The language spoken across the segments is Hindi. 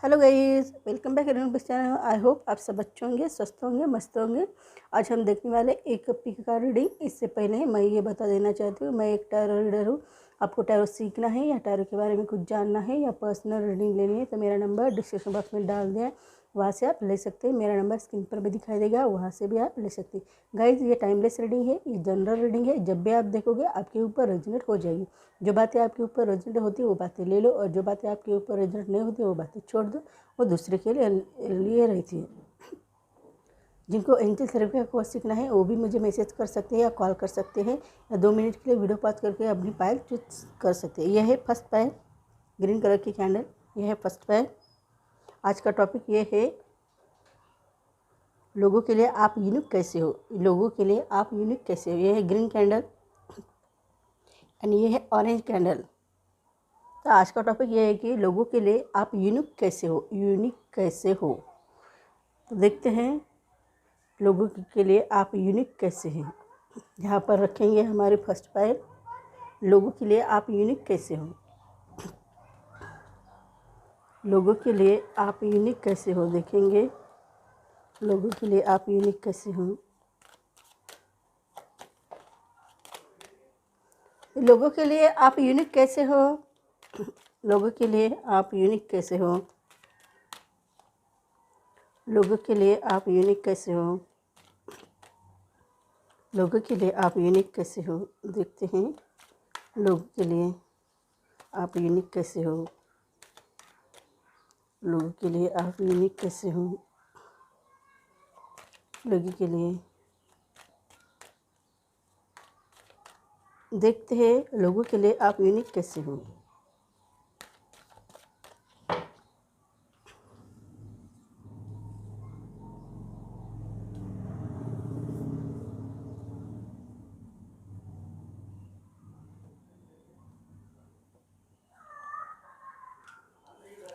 Hello guys, welcome back Renu channel. I hope आप सब अच्छे होंगे, स्वस्थ होंगे, मस्त होंगे। आज हम देखने वाले एक पिक का रीडिंग। इससे पहले मैं ये बता देना चाहती हूँ, मैं एक टैरो रीडर हूँ। आपको टैरो सीखना है या टैरो के बारे में कुछ जानना है या पर्सनल रीडिंग लेनी है तो मेरा नंबर डिस्क्रिप्शन बॉक्स में डाल दिया है, वहाँ से आप ले सकते हैं। मेरा नंबर स्क्रीन पर भी दिखाई देगा, वहाँ से भी आप ले सकते हैं। गाइज, ये टाइमलेस रीडिंग है, ये जनरल रीडिंग है। जब भी आप देखोगे आपके ऊपर रेजोनेट हो जाएगी। जो बातें आपके ऊपर रेजोनेट होती है वो बातें ले लो, और जो बातें आपके ऊपर रेजोनेट नहीं होती वो बातें छोड़ दो। वो दूसरे के लिए रहती है। जिनको एंजल थेरेपी का कोर्स सीखना है वो भी मुझे मैसेज कर सकते हैं या कॉल कर सकते हैं, या 2 मिनट के लिए वीडियो पॉज करके अपनी पायल चूज कर सकते हैं। यह है फर्स्ट पायल, ग्रीन कलर की कैंडल। यह है फर्स्ट पायल। आज का टॉपिक ये है, लोगों के लिए आप यूनिक कैसे हो। लोगों के लिए आप यूनिक कैसे हो। यह है ग्रीन कैंडल एंड ये है ऑरेंज कैंडल। तो आज का टॉपिक ये है कि लोगों के लिए आप यूनिक कैसे हो, यूनिक कैसे हो। तो देखते हैं लोगों के लिए आप यूनिक कैसे हैं। यहाँ पर रखेंगे हमारी फर्स्ट पायल। लोगों के लिए आप यूनिक कैसे हो। लोगों के लिए आप यूनिक कैसे हो, देखेंगे लोगों के लिए आप यूनिक कैसे हो। लोगों के लिए आप यूनिक कैसे हो। लोगों के लिए आप यूनिक कैसे हो। लोगों के लिए आप यूनिक कैसे हो। लोगों के लिए आप यूनिक कैसे हो। देखते हैं लोगों के लिए आप यूनिक कैसे हो। लोगों के लिए आप यूनिक कैसे हो। लोगों के लिए देखते हैं लोगों के लिए आप यूनिक कैसे हो।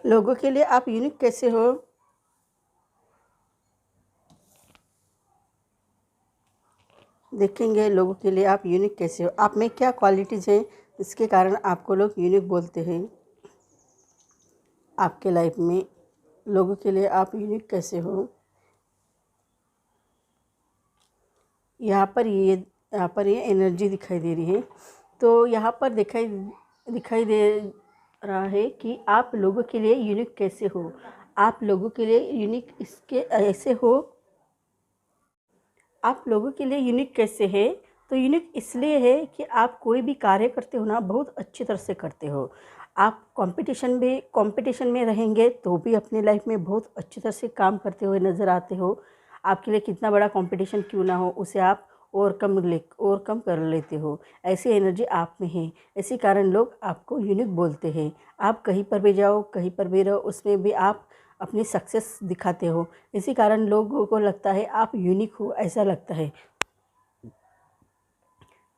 लोगों के लिए आप यूनिक कैसे हो। देखेंगे लोगों के लिए आप यूनिक कैसे हो। आप में क्या क्वालिटीज़ हैं इसके कारण आपको लोग यूनिक बोलते हैं। आपके लाइफ में लोगों के लिए आप यूनिक कैसे हो। यहाँ पर ये एनर्जी दिखाई दे रही है। तो यहाँ पर दिखाई दे रहा है कि आप लोगों के लिए यूनिक कैसे हो। आप लोगों के लिए यूनिक इसके ऐसे हो। आप लोगों के लिए यूनिक कैसे है, तो यूनिक इसलिए है कि आप कोई भी कार्य करते हो ना, बहुत अच्छी तरह से करते हो। आप कंपटीशन में रहेंगे तो भी अपनी लाइफ में बहुत अच्छी तरह से काम करते हुए नज़र आते हो। आपके लिए कितना बड़ा कंपटीशन क्यों ना हो, उसे आप ओवरकम कर लेते हो। ऐसी एनर्जी आप में है, इसी कारण लोग आपको यूनिक बोलते हैं। आप कहीं पर भी जाओ, कहीं पर भी रहो, उसमें भी आप अपनी सक्सेस दिखाते हो। इसी कारण लोगों को लगता है आप यूनिक हो, ऐसा लगता है।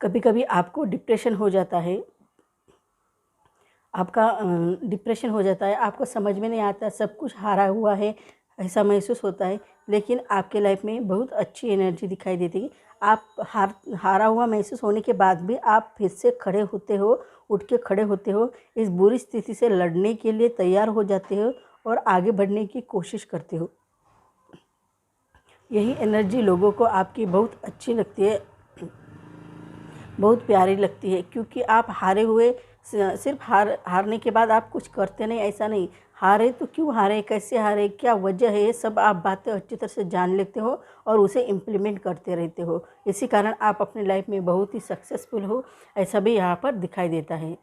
कभी कभी आपको डिप्रेशन हो जाता है, आपको समझ में नहीं आता, सब कुछ हारा हुआ है ऐसा महसूस होता है। लेकिन आपके लाइफ में बहुत अच्छी एनर्जी दिखाई देती है। आप हारा हुआ महसूस होने के बाद भी आप फिर से खड़े होते हो, उठ के खड़े होते हो, इस बुरी स्थिति से लड़ने के लिए तैयार हो जाते हो और आगे बढ़ने की कोशिश करते हो। यही एनर्जी लोगों को आपकी बहुत अच्छी लगती है, बहुत प्यारी लगती है। क्योंकि आप हारे हुए, सिर्फ हारने के बाद आप कुछ करते नहीं, ऐसा नहीं। हारे तो क्यों हारे, कैसे हारे, क्या वजह है, ये सब आप बातें अच्छी तरह से जान लेते हो और उसे इम्प्लीमेंट करते रहते हो। इसी कारण आप अपनी लाइफ में बहुत ही सक्सेसफुल हो, ऐसा भी यहाँ पर दिखाई देता है।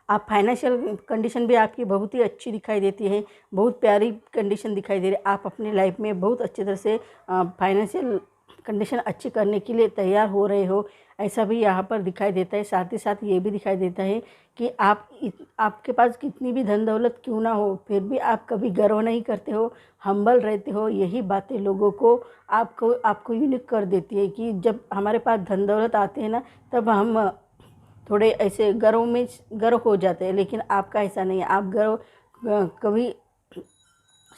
आप फाइनेंशियल कंडीशन भी आपकी बहुत ही अच्छी दिखाई देती है, बहुत प्यारी कंडीशन दिखाई दे रही है। आप अपनी लाइफ में बहुत अच्छी तरह से फाइनेंशियल कंडीशन अच्छी करने के लिए तैयार हो रहे हो, ऐसा भी यहाँ पर दिखाई देता है। साथ ही साथ ये भी दिखाई देता है कि आपके पास कितनी भी धन दौलत क्यों ना हो, फिर भी आप कभी गर्व नहीं करते हो, हम्बल रहते हो। यही बातें लोगों को आपको यूनिक कर देती है कि जब हमारे पास धन दौलत आते हैं ना, तब हम थोड़े ऐसे गर्व हो जाते हैं। लेकिन आपका ऐसा नहीं है, आप गर्व कभी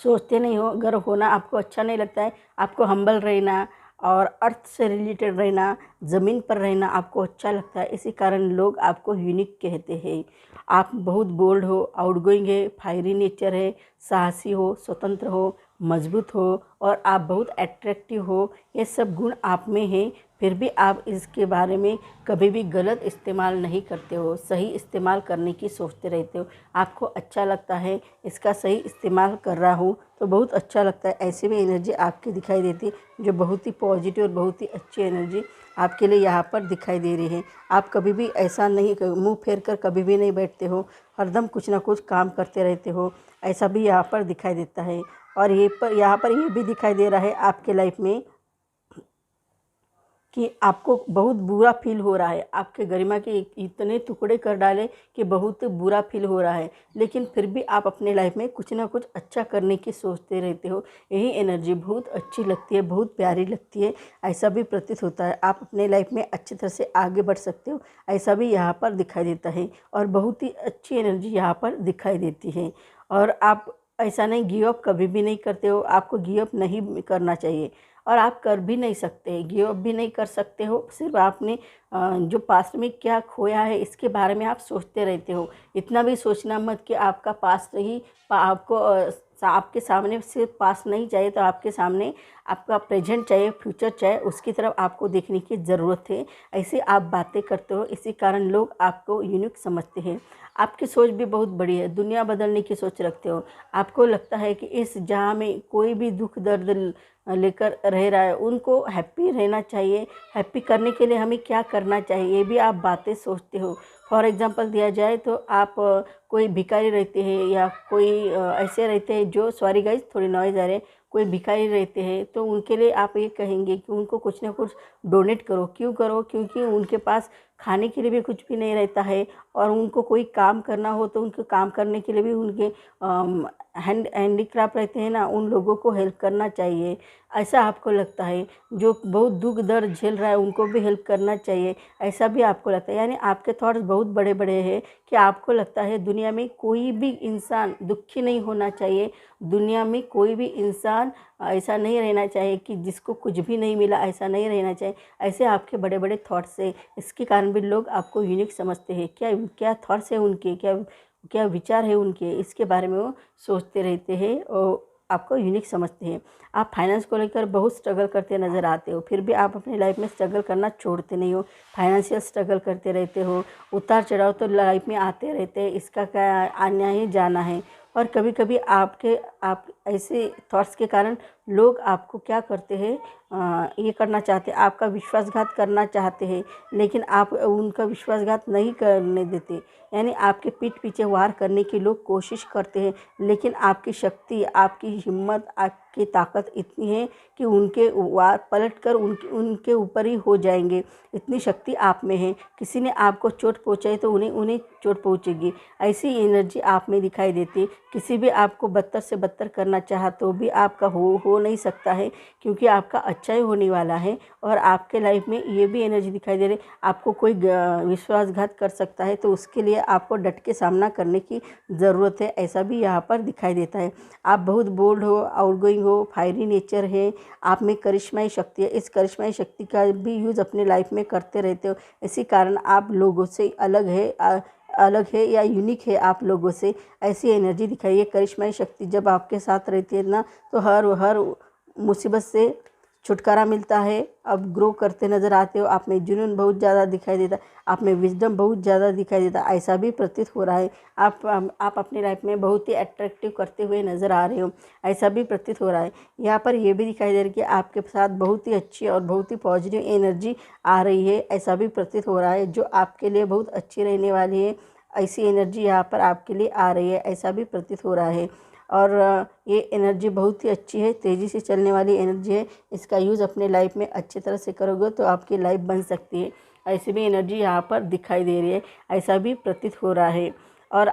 सोचते नहीं हो। गर्व होना आपको अच्छा नहीं लगता है। आपको हम्बल रहना और अर्थ से रिलेटेड रहना, ज़मीन पर रहना आपको अच्छा लगता है, इसी कारण लोग आपको यूनिक कहते हैं। आप बहुत बोल्ड हो, आउटगोइंग है, फायरी नेचर है, साहसी हो, स्वतंत्र हो, मजबूत हो और आप बहुत अट्रैक्टिव हो। ये सब गुण आप में हैं, फिर भी आप इसके बारे में कभी भी गलत इस्तेमाल नहीं करते हो, सही इस्तेमाल करने की सोचते रहते हो। आपको अच्छा लगता है, इसका सही इस्तेमाल कर रहा हूँ तो बहुत अच्छा लगता है। ऐसी भी एनर्जी आपकी दिखाई देती है जो बहुत ही पॉजिटिव और बहुत ही अच्छी एनर्जी आपके लिए यहाँ पर दिखाई दे रही है। आप कभी भी ऐसा नहीं, मुंह फेर कर कभी भी नहीं बैठते हो, हरदम कुछ ना कुछ काम करते रहते हो, ऐसा भी यहाँ पर दिखाई देता है। और यहाँ पर ये भी दिखाई दे रहा है आपके लाइफ में कि आपको बहुत बुरा फील हो रहा है, आपके गरिमा के इतने टुकड़े कर डाले कि बहुत बुरा फील हो रहा है, लेकिन फिर भी आप अपने लाइफ में कुछ ना कुछ अच्छा करने की सोचते रहते हो। यही एनर्जी बहुत अच्छी लगती है, बहुत प्यारी लगती है, ऐसा भी प्रतीत होता है। आप अपने लाइफ में अच्छी तरह से आगे बढ़ सकते हो, ऐसा भी यहाँ पर दिखाई देता है और बहुत ही अच्छी एनर्जी यहाँ पर दिखाई देती है। और आप ऐसा नहीं गिव अप कभी भी नहीं करते हो, आपको गिव अप नहीं करना चाहिए और आप कर भी नहीं सकते, गिव अप भी नहीं कर सकते हो। सिर्फ आपने जो पास्ट में क्या खोया है इसके बारे में आप सोचते रहते हो। इतना भी सोचना मत कि आपका पास्ट ही आपको आपके सामने सिर्फ पास्ट नहीं चाहिए, तो आपके सामने आपका प्रेजेंट चाहिए, फ्यूचर चाहिए, उसकी तरफ आपको देखने की ज़रूरत है। ऐसे आप बातें करते हो, इसी कारण लोग आपको यूनिक समझते हैं। आपकी सोच भी बहुत बड़ी है, दुनिया बदलने की सोच रखते हो। आपको लगता है कि इस जहाँ में कोई भी दुख दर्द लेकर रह रहा है उनको हैप्पी रहना चाहिए। हैप्पी करने के लिए हमें क्या करना चाहिए ये भी आप बातें सोचते हो। फॉर एग्ज़ाम्पल दिया जाए तो आप कोई भिखारी रहते हैं या कोई ऐसे रहते हैं जो, सॉरी गाइस थोड़ी नॉइज़ आ रही है, कोई भिखारी रहते हैं तो उनके लिए आप ये कहेंगे कि उनको कुछ ना कुछ डोनेट करो। क्यों करो? क्योंकि उनके पास खाने के लिए भी कुछ भी नहीं रहता है और उनको कोई काम करना हो तो उनको काम करने के लिए भी उनके हैंडीक्राफ्ट रहते हैं ना, उन लोगों को हेल्प करना चाहिए, ऐसा आपको लगता है। जो बहुत दुख दर्द झेल रहा है उनको भी हेल्प करना चाहिए, ऐसा भी आपको लगता है। यानी आपके थॉट्स बहुत बड़े बड़े हैं कि आपको लगता है दुनिया में कोई भी इंसान दुखी नहीं होना चाहिए, दुनिया में कोई भी इंसान ऐसा नहीं रहना चाहिए कि जिसको कुछ भी नहीं मिला, ऐसा नहीं रहना चाहिए। ऐसे आपके बड़े बड़े थॉट्स हैं, इसके कारण भी लोग आपको यूनिक समझते हैं। क्या क्या थॉट्स हैं उनके, क्या क्या विचार है उनके, इसके बारे में वो सोचते रहते हैं और आपको यूनिक समझते हैं। आप फाइनेंस को लेकर बहुत स्ट्रगल करते नज़र आते हो, फिर भी आप अपनी लाइफ में स्ट्रगल करना छोड़ते नहीं हो, फाइनेंशियल स्ट्रगल करते रहते हो। उतार चढ़ाव तो लाइफ में आते रहते हैं, इसका क्या आना ही जाना है। और कभी कभी आप ऐसे थॉट्स के कारण लोग आपको क्या करते हैं, ये करना चाहते हैं, आपका विश्वासघात करना चाहते हैं, लेकिन आप उनका विश्वासघात नहीं करने देते। यानी आपके पीठ पीछे वार करने की लोग कोशिश करते हैं, लेकिन आपकी शक्ति, आपकी हिम्मत, आपकी ताकत इतनी है कि उनके वार पलट कर उनके ऊपर ही हो जाएंगे। इतनी शक्ति आप में है। किसी ने आपको चोट पहुँचाई तो उन्हें चोट पहुँचेगी, ऐसी एनर्जी आप में दिखाई देती। किसी भी आपको बदतर से बदतर करना चाहा तो भी आपका हो नहीं सकता है, क्योंकि आपका अच्छा ही होने वाला है। और आपके लाइफ में ये भी एनर्जी दिखाई दे रही, आपको कोई विश्वासघात कर सकता है तो उसके लिए आपको डट के सामना करने की ज़रूरत है, ऐसा भी यहाँ पर दिखाई देता है। आप बहुत बोल्ड हो, आउटगोइंग हो, फायरी नेचर है, आप में करिश्माई शक्ति है। इस करिश्माई शक्ति का भी यूज़ अपने लाइफ में करते रहते हो, इसी कारण आप लोगों से अलग है या यूनिक है आप लोगों से, ऐसी एनर्जी दिखाइए। करिश्माई शक्ति जब आपके साथ रहती है ना तो हर मुसीबत से छुटकारा मिलता है। अब ग्रो करते नज़र आते हो, आप में जुनून बहुत ज़्यादा दिखाई देता है, आप में विजडम बहुत ज़्यादा दिखाई देता है, ऐसा भी प्रतीत हो रहा है। आप अपनी लाइफ में बहुत ही अट्रैक्टिव करते हुए नज़र आ रहे हो, ऐसा भी प्रतीत हो रहा है। यहाँ पर यह भी दिखाई दे रहा है कि आपके साथ बहुत ही अच्छी और बहुत ही पॉजिटिव एनर्जी आ रही है, ऐसा भी प्रतीत हो रहा है, जो आपके लिए बहुत अच्छी रहने वाली है। ऐसी एनर्जी यहाँ पर आपके लिए आ रही है, ऐसा भी प्रतीत हो रहा है। और ये एनर्जी बहुत ही अच्छी है, तेज़ी से चलने वाली एनर्जी है। इसका यूज़ अपने लाइफ में अच्छी तरह से करोगे तो आपकी लाइफ बन सकती है, ऐसी भी एनर्जी यहाँ पर दिखाई दे रही है, ऐसा भी प्रतीत हो रहा है। और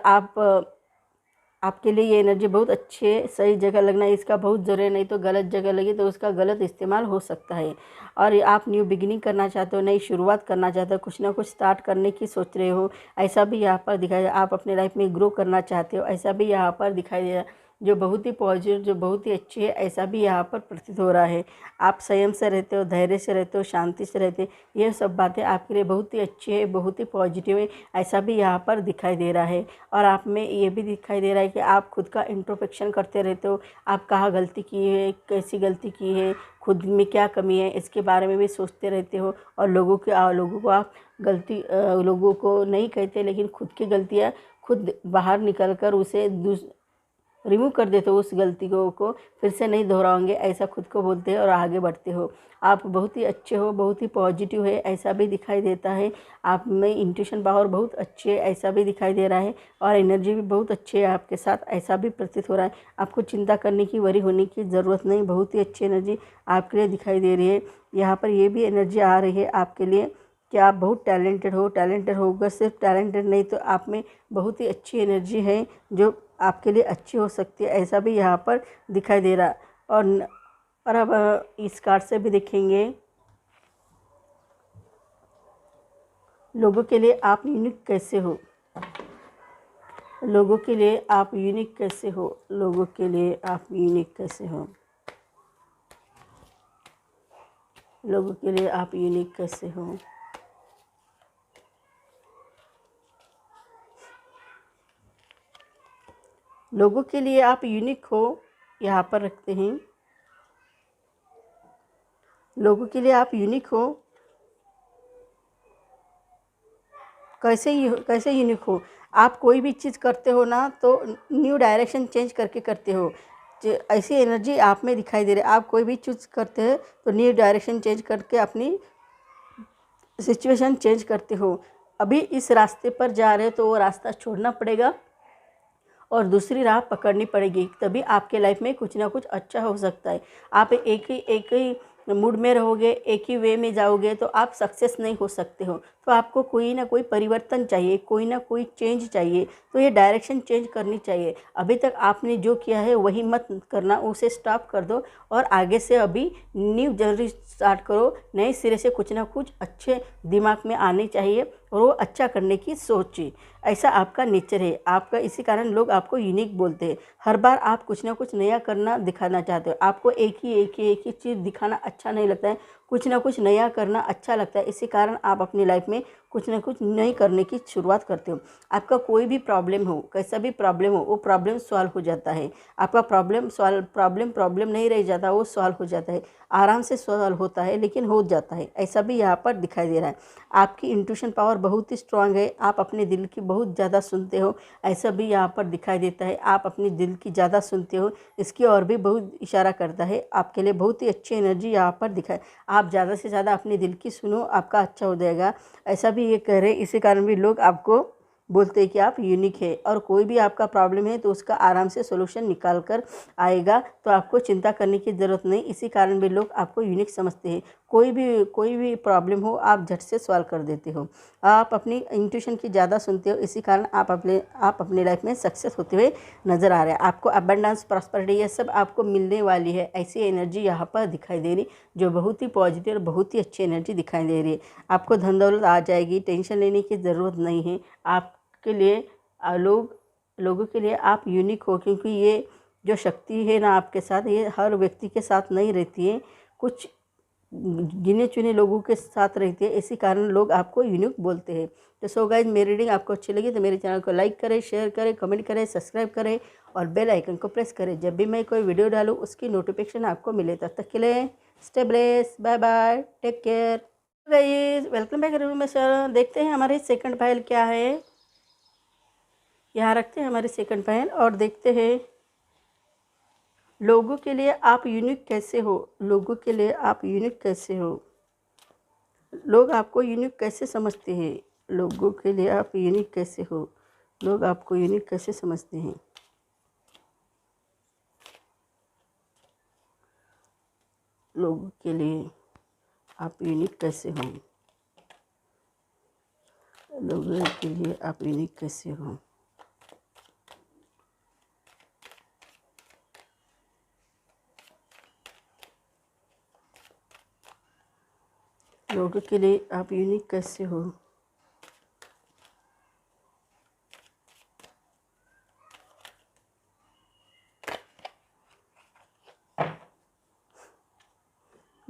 आपके लिए ये एनर्जी बहुत अच्छी है। सही जगह लगना इसका बहुत ज़रूरी है, नहीं तो गलत जगह लगी तो उसका गलत इस्तेमाल हो सकता है। और आप न्यू बिगिनिंग करना चाहते हो, नई शुरुआत करना चाहते हो, कुछ ना कुछ स्टार्ट करने की सोच रहे हो, ऐसा भी यहाँ पर दिखाई दे। आप अपने लाइफ में ग्रो करना चाहते हो, ऐसा भी यहाँ पर दिखाई दे रहा है। जो बहुत ही पॉजिटिव, जो बहुत ही अच्छी है, ऐसा भी यहाँ पर प्रतीत हो रहा है। आप संयम से रहते हो, धैर्य से रहते हो, शांति से रहते हो, ये सब बातें आपके लिए बहुत ही अच्छी है, बहुत ही पॉजिटिव है, ऐसा भी यहाँ पर दिखाई दे रहा है। और आप में ये भी दिखाई दे रहा है कि आप खुद का इंट्रोस्पेक्शन करते रहते हो। आप कहाँ गलती की है, कैसी गलती की है, खुद में क्या कमी है, इसके बारे में भी सोचते रहते हो। और लोगों को आप लोगों को नहीं कहते, लेकिन खुद की गलतियाँ खुद बाहर निकल कर उसे रिमूव कर देते हो, उस गलती को फिर से नहीं दोहराओगे, ऐसा खुद को बोलते हो और आगे बढ़ते हो। आप बहुत ही अच्छे हो, बहुत ही पॉजिटिव है, ऐसा भी दिखाई देता है। आप में इंट्यूशन पावर बहुत अच्छी है, ऐसा भी दिखाई दे रहा है। और एनर्जी भी बहुत अच्छी है आपके साथ, ऐसा भी प्रतीत हो रहा है। आपको चिंता करने की, वरी होने की ज़रूरत नहीं, बहुत ही अच्छी एनर्जी आपके लिए दिखाई दे रही है। यहाँ पर ये भी एनर्जी आ रही है आपके लिए कि आप बहुत टैलेंटेड हो। टैलेंटेड होगा, सिर्फ टैलेंटेड नहीं तो आप में बहुत ही अच्छी एनर्जी है जो आपके लिए अच्छी हो सकती है, ऐसा भी यहाँ पर दिखाई दे रहा। और अब इस कार्ड से भी देखेंगे, लोगों के लिए आप यूनिक कैसे हो। लोगों के लिए आप यूनिक कैसे हो। लोगों के लिए आप यूनिक कैसे हो। लोगों के लिए आप यूनिक कैसे हो। लोगों के लिए आप यूनिक हो, यहाँ पर रखते हैं। लोगों के लिए आप यूनिक हो, कैसे यूनिक हो। आप कोई भी चीज़ करते हो ना तो न्यू डायरेक्शन चेंज करके करते हो, ऐसी एनर्जी आप में दिखाई दे रही है। आप कोई भी चीज़ करते हैं तो न्यू डायरेक्शन चेंज करके अपनी सिचुएशन चेंज करते हो। अभी इस रास्ते पर जा रहे हो तो वो रास्ता छोड़ना पड़ेगा और दूसरी राह पकड़नी पड़ेगी, तभी आपके लाइफ में कुछ ना कुछ अच्छा हो सकता है। आप एक ही मूड में रहोगे, एक ही वे में जाओगे तो आप सक्सेस नहीं हो सकते हो। तो आपको कोई ना कोई परिवर्तन चाहिए, कोई ना कोई चेंज चाहिए, तो ये डायरेक्शन चेंज करनी चाहिए। अभी तक आपने जो किया है वही मत करना, उसे स्टॉप कर दो और आगे से अभी न्यू जर्नी स्टार्ट करो। नए सिरे से कुछ ना कुछ अच्छे दिमाग में आने चाहिए और वो अच्छा करने की सोचिए, ऐसा आपका नेचर है आपका। इसी कारण लोग आपको यूनिक बोलते हैं। हर बार आप कुछ ना कुछ नया करना दिखाना चाहते हो। आपको एक ही चीज़ दिखाना अच्छा नहीं लगता है, कुछ ना कुछ नया करना अच्छा लगता है। इसी कारण आप अपनी लाइफ में कुछ ना कुछ नई करने की शुरुआत करते हो। आपका कोई भी प्रॉब्लम हो, कैसा भी प्रॉब्लम हो, वो प्रॉब्लम सॉल्व हो जाता है। आपका प्रॉब्लम नहीं रह जाता, वो सॉल्व हो जाता है, आराम से सॉल्व होता है, लेकिन हो जाता है, ऐसा भी यहाँ पर दिखाई दे रहा है। आपकी इंट्यूशन पावर बहुत ही स्ट्रांग है, आप अपने दिल की बहुत ज़्यादा सुनते हो, ऐसा भी यहाँ पर दिखाई देता है। आप अपने दिल की ज़्यादा सुनते हो, इसकी और भी बहुत इशारा करता है। आपके लिए बहुत ही अच्छी एनर्जी यहाँ पर दिखाए। आप ज़्यादा से ज़्यादा अपने दिल की सुनो, आपका अच्छा हो जाएगा, ऐसा भी ये कह रहे हैं। इसी कारण भी लोग आपको बोलते हैं कि आप यूनिक है। और कोई भी आपका प्रॉब्लम है तो उसका आराम से सोल्यूशन निकाल कर आएगा, तो आपको चिंता करने की ज़रूरत नहीं। इसी कारण भी लोग आपको यूनिक समझते हैं। कोई भी प्रॉब्लम हो आप झट से सॉल्व कर देते हो। आप अपनी इंट्यूशन की ज़्यादा सुनते हो, इसी कारण आप अपने लाइफ में सक्सेस होते हुए नज़र आ रहे हैं। आपको अबंडेंस, प्रॉस्पेरिटी ये सब आपको मिलने वाली है, ऐसी एनर्जी यहाँ पर दिखाई दे रही, जो बहुत ही पॉजिटिव और बहुत ही अच्छी एनर्जी दिखाई दे रही है। आपको धन दौलत आ जाएगी, टेंशन लेने की ज़रूरत नहीं है। आपके लिए लोगों के लिए आप यूनिक हो, क्योंकि ये जो शक्ति है ना आपके साथ, ये हर व्यक्ति के साथ नहीं रहती है, कुछ गिने चुने लोगों के साथ रहती है। इसी कारण लोग आपको यूनिक बोलते हैं। तो सो गाइज, मेरी रीडिंग आपको अच्छी लगी तो मेरे चैनल को लाइक करें, शेयर करें, कमेंट करें, सब्सक्राइब करें और बेल आइकन को प्रेस करें। जब भी मैं कोई वीडियो डालूँ उसकी नोटिफिकेशन आपको मिले। तब तक के लिए stay blessed, bye bye, take care guys. Welcome back में सर। देखते हैं हमारे सेकंड फाइल क्या है। यहाँ रखते हैं हमारी सेकंड फाइल और देखते हैं लोगों के लिए आप यूनिक कैसे हो। लोगों के लिए आप यूनिक कैसे हो। लोग आपको यूनिक कैसे समझते हैं। लोगों के लिए आप यूनिक कैसे हो। लोग आपको यूनिक कैसे समझते हैं। लोगों के लिए आप यूनिक कैसे हो। लोगों के लिए आप यूनिक कैसे हो। लोगों के लिए आप यूनिक कैसे हो।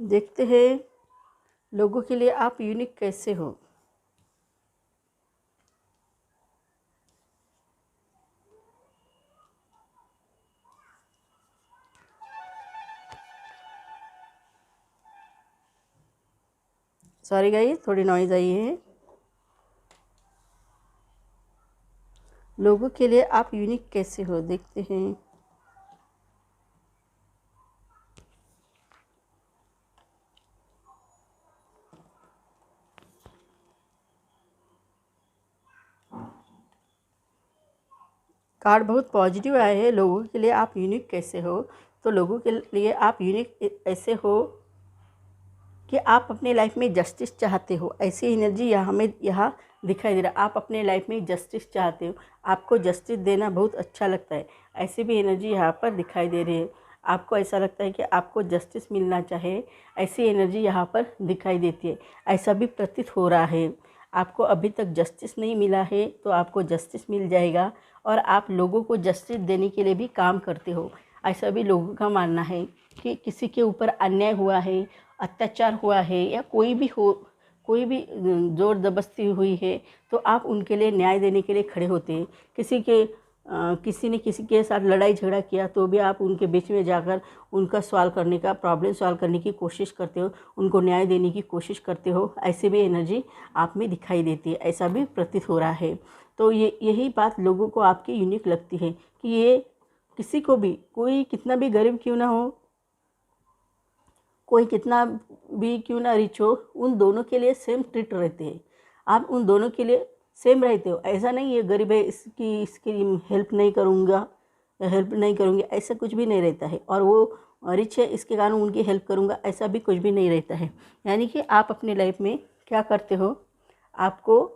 देखते हैं लोगों के लिए आप यूनिक कैसे हो। सॉरी गाइस, थोड़ी नॉइज़ आई है। लोगों के लिए आप यूनिक कैसे हो, देखते हैं। कार्ड बहुत पॉजिटिव आए हैं। लोगों के लिए आप यूनिक कैसे हो, तो लोगों के लिए आप यूनिक ऐसे हो कि आप अपने लाइफ में जस्टिस चाहते हो। ऐसी एनर्जी यहाँ हमें यहाँ दिखाई दे रहा है। आप अपने लाइफ में जस्टिस चाहते हो, आपको जस्टिस देना बहुत अच्छा लगता है। ऐसी भी एनर्जी यहाँ पर दिखाई दे रही है। आपको ऐसा लगता है कि आपको जस्टिस मिलना चाहे, ऐसी एनर्जी यहाँ पर दिखाई देती है। ऐसा भी प्रतीत हो रहा है। आपको अभी तक जस्टिस नहीं मिला है तो आपको जस्टिस मिल जाएगा, और आप लोगों को जस्टिस देने के लिए भी काम करते हो। ऐसा भी लोगों का मानना है कि किसी के ऊपर अन्याय हुआ है, अत्याचार हुआ है, या कोई भी हो, कोई भी ज़ोर ज़बरदस्ती हुई है, तो आप उनके लिए न्याय देने के लिए खड़े होते हैं। किसी ने किसी के साथ लड़ाई झगड़ा किया तो भी आप उनके बीच में जाकर उनका सॉल्व करने का, प्रॉब्लम सॉल्व करने की कोशिश करते हो, उनको न्याय देने की कोशिश करते हो। ऐसे भी एनर्जी आप में दिखाई देती है, ऐसा भी प्रतीत हो रहा है। तो यही बात लोगों को आपकी यूनिक लगती है कि ये किसी को भी, कोई कितना भी गरीब क्यों ना हो, कोई कितना भी क्यों ना रिच हो, उन दोनों के लिए सेम ट्रीट रहते हैं। आप उन दोनों के लिए सेम रहते हो। ऐसा नहीं है गरीब है इसकी हेल्प नहीं करूँगा या हेल्प नहीं करूँगी, ऐसा कुछ भी नहीं रहता है। और वो रिच है इसके कारण उनकी हेल्प करूँगा, ऐसा भी कुछ भी नहीं रहता है। यानी कि आप अपने लाइफ में क्या करते हो, आपको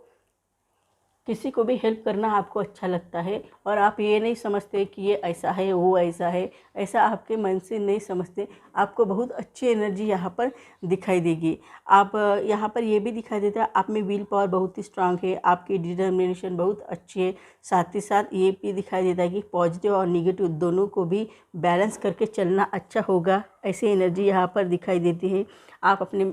किसी को भी हेल्प करना आपको अच्छा लगता है, और आप ये नहीं समझते कि ये ऐसा है वो ऐसा है, ऐसा आपके मन से नहीं समझते। आपको बहुत अच्छी एनर्जी यहाँ पर दिखाई देगी। आप यहाँ पर ये भी दिखाई देता है आप में विल पावर बहुत ही स्ट्रांग है, आपकी डिटर्मिनेशन बहुत अच्छी है। साथ ही साथ ये भी दिखाई देता है कि पॉजिटिव और निगेटिव दोनों को भी बैलेंस करके चलना अच्छा होगा। ऐसी एनर्जी यहाँ पर दिखाई देती है। आप अपने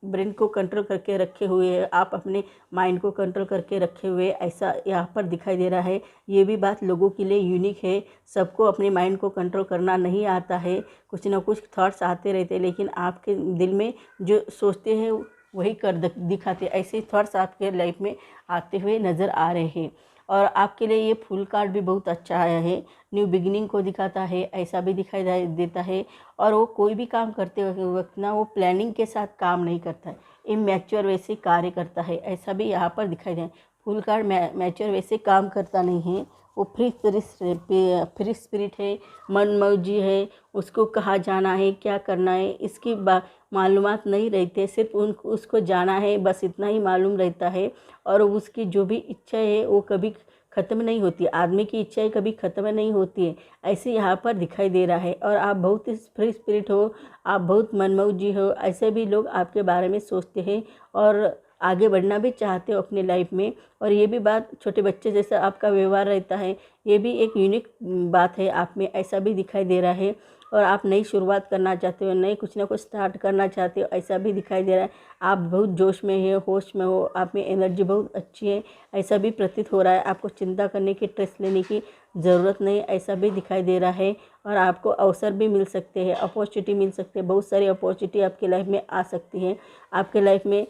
ब्रेन को कंट्रोल करके रखे हुए, आप अपने माइंड को कंट्रोल करके रखे हुए, ऐसा यहाँ पर दिखाई दे रहा है। ये भी बात लोगों के लिए यूनिक है। सबको अपने माइंड को कंट्रोल करना नहीं आता है, कुछ ना कुछ थॉट्स आते रहते हैं, लेकिन आपके दिल में जो सोचते हैं वही कर दिखाते। ऐसे थॉट्स आपके लाइफ में आते हुए नज़र आ रहे हैं। और आपके लिए ये फुल कार्ड भी बहुत अच्छा आया है, न्यू बिगिनिंग को दिखाता है, ऐसा भी दिखाई देता है। और वो कोई भी काम करते वक्त ना वो प्लानिंग के साथ काम नहीं करता है, इमैच्योर वैसे कार्य करता है, ऐसा भी यहाँ पर दिखाई दे। फुल कार्ड मैच्योर वैसे काम करता नहीं है, वो फ्री स्पिरिट है, मन मौजी है। उसको कहाँ जाना है, क्या करना है, इसकी मालूमात नहीं रहते, सिर्फ उसको जाना है, बस इतना ही मालूम रहता है। और उसकी जो भी इच्छा है वो कभी ख़त्म नहीं होती। आदमी की इच्छाएं कभी ख़त्म नहीं होती है, ऐसे यहाँ पर दिखाई दे रहा है। और आप बहुत ही फ्री स्पिरिट हो, आप बहुत मनमौजी हो, ऐसे भी लोग आपके बारे में सोचते हैं और आगे बढ़ना भी चाहते हो अपने लाइफ में। और ये भी बात, छोटे बच्चे जैसा आपका व्यवहार रहता है, ये भी एक यूनिक बात है आप में, ऐसा भी दिखाई दे रहा है। और आप नई शुरुआत करना चाहते हो, नई कुछ ना कुछ स्टार्ट करना चाहते हो, ऐसा भी दिखाई दे रहा है। आप बहुत जोश में हो, होश में हो, आप में एनर्जी बहुत अच्छी है, ऐसा भी प्रतीत हो रहा है। आपको चिंता करने की, स्ट्रेस लेने की ज़रूरत नहीं, ऐसा भी दिखाई दे रहा है। और आपको अवसर भी मिल सकते हैं, अपॉर्चुनिटी मिल सकते हैं, बहुत सारी अपॉर्चुनिटी आपकी लाइफ में आ सकती हैं। आपके लाइफ में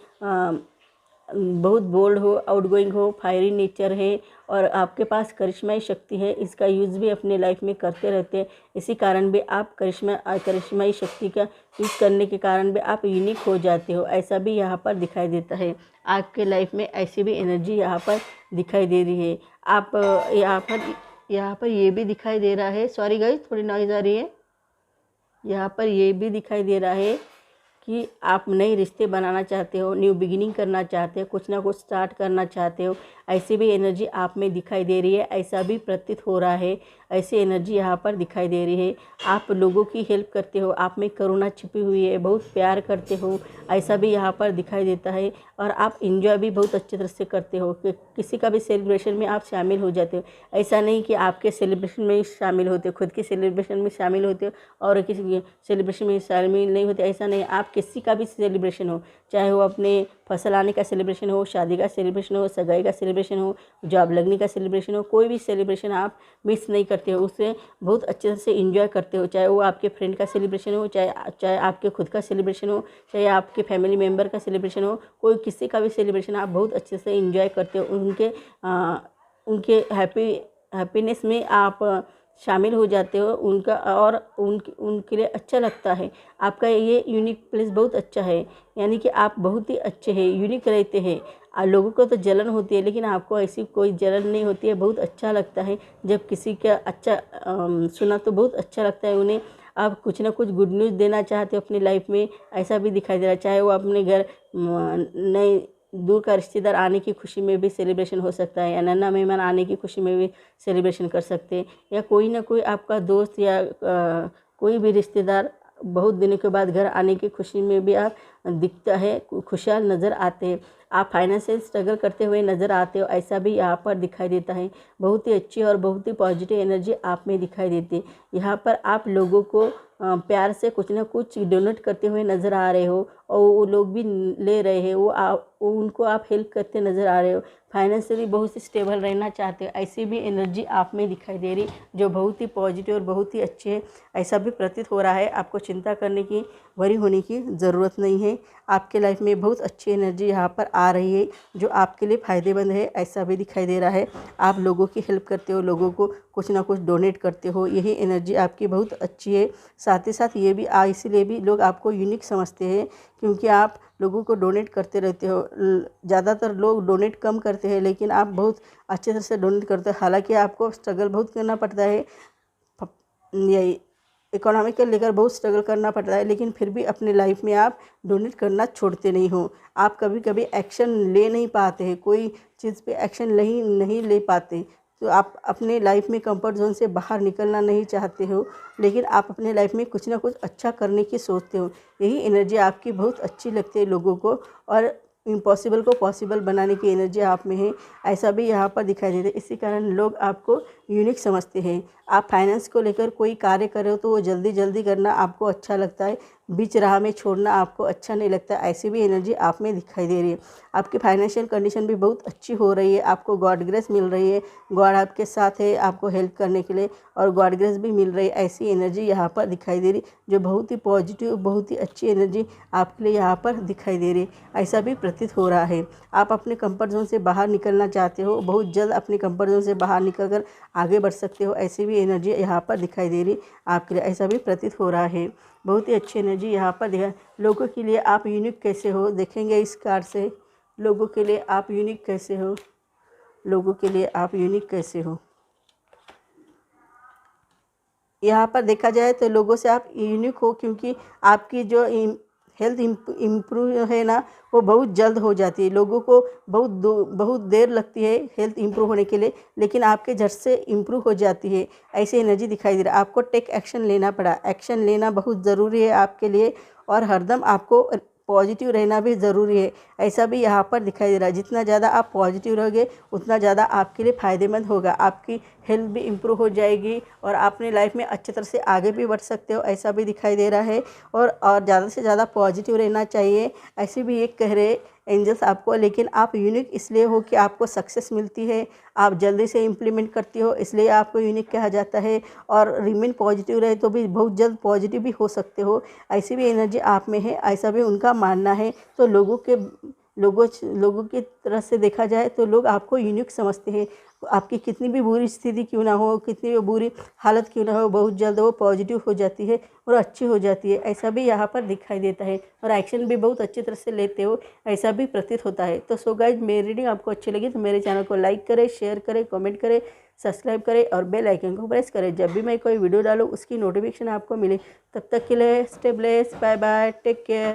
बहुत बोल्ड हो, आउटगोइंग हो, फायरी नेचर है, और आपके पास करिश्माई शक्ति है, इसका यूज़ भी अपने लाइफ में करते रहते हैं। इसी कारण भी आप करिश्माई शक्ति का यूज़ करने के कारण भी आप यूनिक हो जाते हो, ऐसा भी यहाँ पर दिखाई देता है। आपके लाइफ में ऐसी भी एनर्जी यहाँ पर दिखाई दे रही है। आप यहाँ पर ये भी दिखाई दे रहा है, सॉरी गाइस थोड़ी नॉइज़ आ रही है। यहाँ पर ये भी दिखाई दे रहा है कि आप नए रिश्ते बनाना चाहते हो, न्यू बिगिनिंग करना चाहते हो, कुछ ना कुछ स्टार्ट करना चाहते हो, ऐसी भी एनर्जी आप में दिखाई दे रही है, ऐसा भी प्रतीत हो रहा है। ऐसी एनर्जी यहाँ पर दिखाई दे रही है। आप लोगों की हेल्प करते हो, आप में करुणा छिपी हुई है, बहुत प्यार करते हो, ऐसा भी यहाँ पर दिखाई देता है। और आप इंजॉय भी बहुत अच्छी तरह से करते हो कि किसी का भी सेलिब्रेशन में आप शामिल हो जाते हो। ऐसा नहीं कि आपके सेलिब्रेशन में शामिल होते हो, खुद के सेलिब्रेशन में शामिल होते हो और किसी सेलिब्रेशन में शामिल नहीं होते, ऐसा नहीं। आप किसी का भी सेलिब्रेशन हो, चाहे वो अपने फसल आने का सेलिब्रेशन हो, शादी का सेलिब्रेशन हो, सगाई का सेलिब्रेशन हो, जॉब लगने का सेलिब्रेशन हो, कोई भी सेलिब्रेशन आप मिस नहीं करते हो, उससे बहुत अच्छे से इंजॉय करते हो। चाहे वो आपके फ्रेंड का सेलिब्रेशन हो, चाहे आपके खुद का सेलिब्रेशन हो, चाहे आपके फैमिली मेम्बर का सेलिब्रेशन हो, कोई किसी का भी सेलिब्रेशन आप बहुत अच्छे से इंजॉय करते हो। उनके हैप्पीनेस में आप शामिल हो जाते हो उनका, और उनके लिए अच्छा लगता है। आपका ये यूनिक प्लेस बहुत अच्छा है, यानी कि आप बहुत ही अच्छे हैं, यूनिक रहते हैं। लोगों को तो जलन होती है, लेकिन आपको ऐसी कोई जलन नहीं होती है। बहुत अच्छा लगता है जब किसी का अच्छा सुना तो बहुत अच्छा लगता है उन्हें। आप कुछ ना कुछ गुड न्यूज़ देना चाहते हो अपनी लाइफ में, ऐसा भी दिखाई दे रहा है। चाहे वो अपने घर नए दूर का रिश्तेदार आने की खुशी में भी सेलिब्रेशन हो सकता है, या नन्हा मेहमान आने की खुशी में भी सेलिब्रेशन कर सकते हैं, या कोई ना कोई आपका दोस्त या कोई भी रिश्तेदार बहुत दिनों के बाद घर आने की खुशी में भी आप दिखता है, खुशहाल नज़र आते हैं। आप फाइनेंशियल स्ट्रगल करते हुए नज़र आते हो, ऐसा भी यहाँ पर दिखाई देता है। बहुत ही अच्छी और बहुत ही पॉजिटिव एनर्जी आप में दिखाई देती है। यहाँ पर आप लोगों को प्यार से कुछ ना कुछ डोनेट करते हुए नज़र आ रहे हो, और वो लोग भी ले रहे हैं, उनको आप हेल्प करते नज़र आ रहे हो। फाइनेंशियली बहुत ही स्टेबल रहना चाहते हो, ऐसी भी एनर्जी आप में दिखाई दे रही, जो बहुत ही पॉजिटिव और बहुत ही अच्छी है। ऐसा भी प्रतीत हो रहा है। आपको चिंता करने की, वरी होने की ज़रूरत नहीं है। आपके लाइफ में बहुत अच्छी एनर्जी यहाँ पर आ रही है, जो आपके लिए फ़ायदेमंद है, ऐसा भी दिखाई दे रहा है। आप लोगों की हेल्प करते हो, लोगों को कुछ ना कुछ डोनेट करते हो, यही एनर्जी आपकी बहुत अच्छी है। साथ ही साथ ये भी इसीलिए भी लोग आपको यूनिक समझते हैं, क्योंकि आप लोगों को डोनेट करते रहते हो। ज़्यादातर लोग डोनेट कम करते हैं, लेकिन आप बहुत अच्छे तरह से डोनेट करते हो। हालांकि आपको स्ट्रगल बहुत करना पड़ता है, यही इकोनॉमिक को लेकर बहुत स्ट्रगल करना पड़ता है, लेकिन फिर भी अपने लाइफ में आप डोनेट करना छोड़ते नहीं हो। आप कभी कभी एक्शन ले नहीं पाते हैं, कोई चीज़ पे एक्शन नहीं ले पाते, तो आप अपने लाइफ में कंफर्ट जोन से बाहर निकलना नहीं चाहते हो, लेकिन आप अपने लाइफ में कुछ ना कुछ अच्छा करने की सोचते हो। यही एनर्जी आपकी बहुत अच्छी लगती है लोगों को, और इम्पॉसिबल को पॉसिबल बनाने की एनर्जी आप में है, ऐसा भी यहाँ पर दिखाई देता है। इसी कारण लोग आपको यूनिक समझते हैं। आप फाइनेंस को लेकर कोई कार्य कर रहे हो तो वो जल्दी जल्दी करना आपको अच्छा लगता है, बीच राह में छोड़ना आपको अच्छा नहीं लगता। ऐसी भी एनर्जी आप में दिखाई दे रही है। आपकी फाइनेंशियल कंडीशन भी बहुत अच्छी हो रही है, आपको गॉड ग्रेस मिल रही है, गॉड आपके साथ है आपको हेल्प करने के लिए, और गॉड ग्रेस भी मिल रही है। ऐसी एनर्जी यहाँ पर दिखाई दे रही, जो बहुत ही पॉजिटिव, बहुत ही अच्छी एनर्जी आपके लिए यहाँ पर दिखाई दे रही, ऐसा भी प्रतीत हो रहा है। आप अपने कंफर्ट जोन से बाहर निकलना चाहते हो, बहुत जल्द अपने कंफर्ट जोन से बाहर निकलकर आगे बढ़ सकते हो, ऐसी भी एनर्जी यहाँ पर दिखाई दे रही आपके लिए, ऐसा भी प्रतीत हो रहा है। बहुत ही अच्छी एनर्जी यहाँ पर दिखा। लोगों के लिए आप यूनिक कैसे हो देखेंगे इस कार्ड से। लोगों के लिए आप यूनिक कैसे हो, लोगों के लिए आप यूनिक कैसे हो। यहाँ पर देखा जाए तो लोगों से आप यूनिक हो, क्योंकि आपकी जो हेल्थ इम्प्रूव है ना, वो बहुत जल्द हो जाती है। लोगों को बहुत देर लगती है हेल्थ इम्प्रूव होने के लिए, लेकिन आपके झट से इम्प्रूव हो जाती है, ऐसी एनर्जी दिखाई दे रहा है। आपको टेक एक्शन लेना पड़ा, एक्शन लेना बहुत ज़रूरी है आपके लिए, और हरदम आपको पॉजिटिव रहना भी ज़रूरी है, ऐसा भी यहाँ पर दिखाई दे रहा है। जितना ज़्यादा आप पॉजिटिव रहोगे, उतना ज़्यादा आपके लिए फ़ायदेमंद होगा। आपकी हेल्थ भी इम्प्रूव हो जाएगी, और आप अपनी लाइफ में अच्छी तरह से आगे भी बढ़ सकते हो, ऐसा भी दिखाई दे रहा है। और ज़्यादा से ज़्यादा पॉजिटिव रहना चाहिए, ऐसे भी एक कह रहे एंजल्स आपको। लेकिन आप यूनिक इसलिए हो कि आपको सक्सेस मिलती है, आप जल्दी से इम्प्लीमेंट करती हो, इसलिए आपको यूनिक कहा जाता है। और रिमेन पॉजिटिव रहे तो भी बहुत जल्द पॉजिटिव भी हो सकते हो, ऐसी भी एनर्जी आप में है, ऐसा भी उनका मानना है। तो लोगों की तरह से देखा जाए तो लोग आपको यूनिक समझते हैं। आपकी कितनी भी बुरी स्थिति क्यों ना हो, कितनी भी बुरी हालत क्यों ना हो, बहुत जल्द वो पॉजिटिव हो जाती है और अच्छी हो जाती है, ऐसा भी यहाँ पर दिखाई देता है। और एक्शन भी बहुत अच्छी तरह से लेते हो, ऐसा भी प्रतीत होता है। तो सो गाइज, मेरी रीडिंग आपको अच्छी लगी तो मेरे चैनल को लाइक करें, शेयर करें, कमेंट करें, सब्सक्राइब करें और बेल आइकन को प्रेस करें, जब भी मैं कोई वीडियो डालूँ उसकी नोटिफिकेशन आपको मिले। तब तक के लिए stay blessed, bye bye, take care.